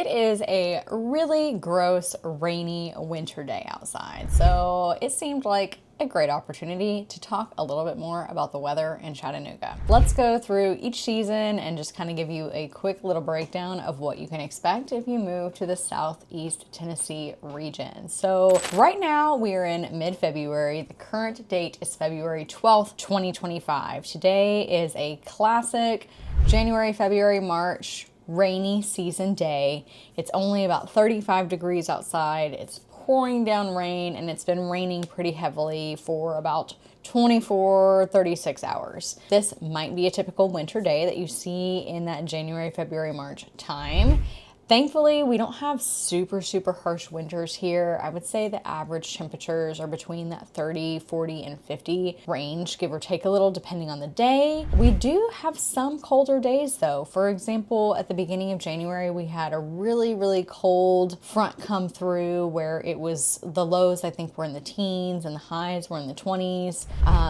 It is a really gross, rainy winter day outside, so it seemed like a great opportunity to talk a little bit more about the weather in Chattanooga. Let's go through each season and just kind of give you a quick little breakdown of what you can expect if you move to the Southeast Tennessee region. So right now we are in mid-February. The current date is February 12th, 2025. Today is a classic January, February, March rainy season day. It's only about 35 degrees outside. It's pouring down rain, and it's been raining pretty heavily for about 36 hours. This might be a typical winter day that you see in that January, February, March time. Thankfully, we don't have super harsh winters here. I would say the average temperatures are between that 30, 40, and 50 range, give or take a little depending on the day. We do have some colder days though. For example, at the beginning of January, we had a really cold front come through where it was, the lows I think were in the teens and the highs were in the 20s.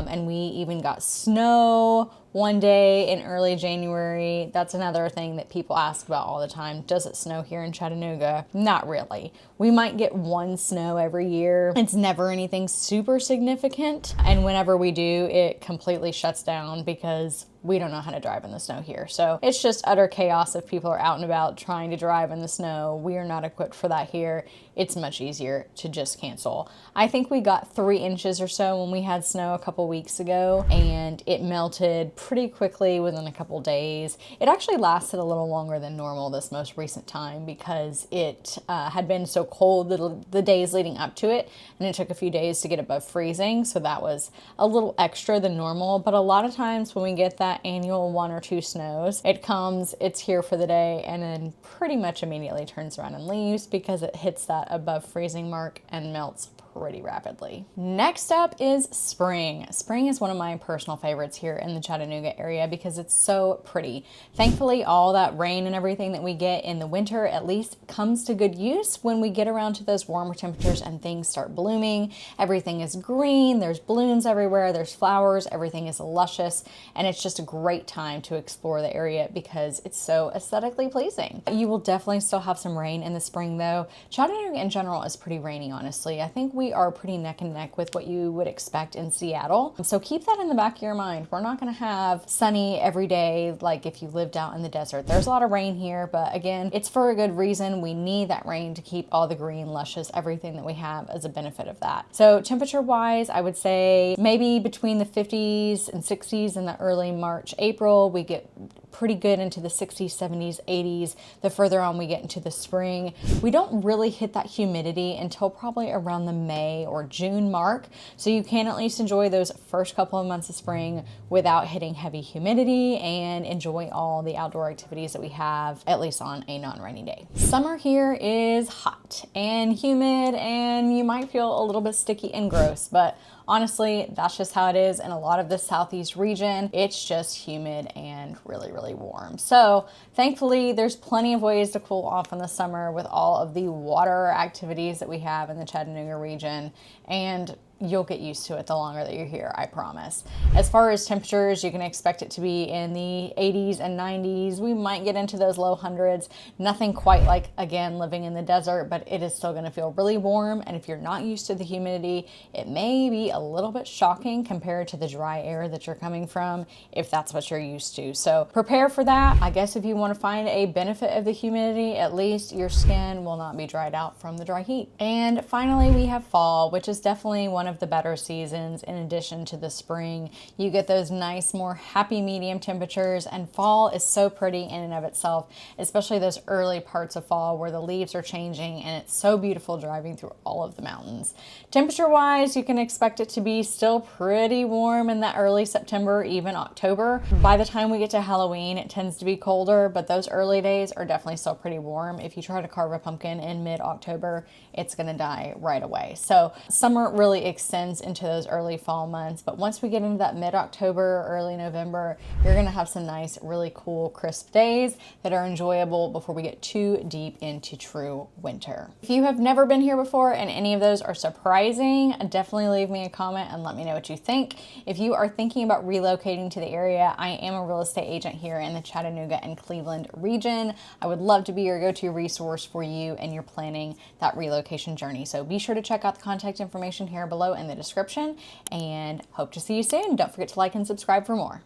And we even got snow one day in early January. That's another thing that people ask about all the time. Does it snow here in Chattanooga? Not really. We might get one snow every year. It's never anything super significant. And whenever we do, it completely shuts down because we don't know how to drive in the snow here. So it's just utter chaos if people are out and about trying to drive in the snow. We are not equipped for that here. It's much easier to just cancel. I think we got 3 inches or so when we had snow a couple weeks ago, and it melted pretty quickly within a couple days. It actually lasted a little longer than normal this most recent time because it had been so cold the days leading up to it, and it took a few days to get above freezing. So that was a little extra than normal. But a lot of times when we get that annual 1 or 2 snows, it comes, it's here for the day, and then pretty much immediately turns around and leaves because it hits that above freezing mark and melts pretty rapidly. Next up is spring. Spring is one of my personal favorites here in the Chattanooga area because it's so pretty. Thankfully, all that rain and everything that we get in the winter at least comes to good use when we get around to those warmer temperatures and things start blooming. Everything is green, there's blooms everywhere, there's flowers, everything is luscious, and it's just a great time to explore the area because it's so aesthetically pleasing. You will definitely still have some rain in the spring though. Chattanooga in general is pretty rainy, honestly. I think we are pretty neck and neck with what you would expect in Seattle. So keep that in the back of your mind. We're not going to have sunny every day like if you lived out in the desert. There's a lot of rain here, but again, it's for a good reason. We need that rain to keep all the green, luscious, everything that we have as a benefit of that. So temperature wise, I would say maybe between the 50s and 60s in the early March, April. We get pretty good into the 60s, 70s, 80s. The further on we get into the spring, we don't really hit that humidity until probably around the May or June mark. So you can at least enjoy those first couple of months of spring without hitting heavy humidity and enjoy all the outdoor activities that we have, at least on a non-rainy day. Summer here is hot and humid, and you might feel a little bit sticky and gross, but honestly, that's just how it is in a lot of the Southeast region. It's just humid and really warm. So thankfully, there's plenty of ways to cool off in the summer with all of the water activities that we have in the Chattanooga region, and you'll get used to it the longer that you're here, I promise. As far as temperatures, you can expect it to be in the 80s and 90s. We might get into those low hundreds. Nothing quite like, again, living in the desert, but it is still going to feel really warm. And if you're not used to the humidity, it may be a little bit shocking compared to the dry air that you're coming from, if that's what you're used to. So prepare for that. I guess if you want to find a benefit of the humidity, at least your skin will not be dried out from the dry heat. And finally, we have fall, which is definitely one of the better seasons. In addition to the spring, you get those nice, more happy medium temperatures, and fall is so pretty in and of itself, especially those early parts of fall where the leaves are changing, and it's so beautiful driving through all of the mountains. Temperature wise, you can expect it to be still pretty warm in that early September, even October. By the time we get to Halloween, it tends to be colder, but those early days are definitely still pretty warm. If you try to carve a pumpkin in mid-October, it's gonna die right away. So summer really extends into those early fall months. But once we get into that mid-October, early November, you're gonna have some nice, really cool, crisp days that are enjoyable before we get too deep into true winter. If you have never been here before and any of those are surprising, definitely leave me a comment and let me know what you think. If you are thinking about relocating to the area, I am a real estate agent here in the Chattanooga and Cleveland region. I would love to be your go-to resource for you and you're planning that relocation journey. So be sure to check out the contact information here below in the description and hope to see you soon. Don't forget to like and subscribe for more.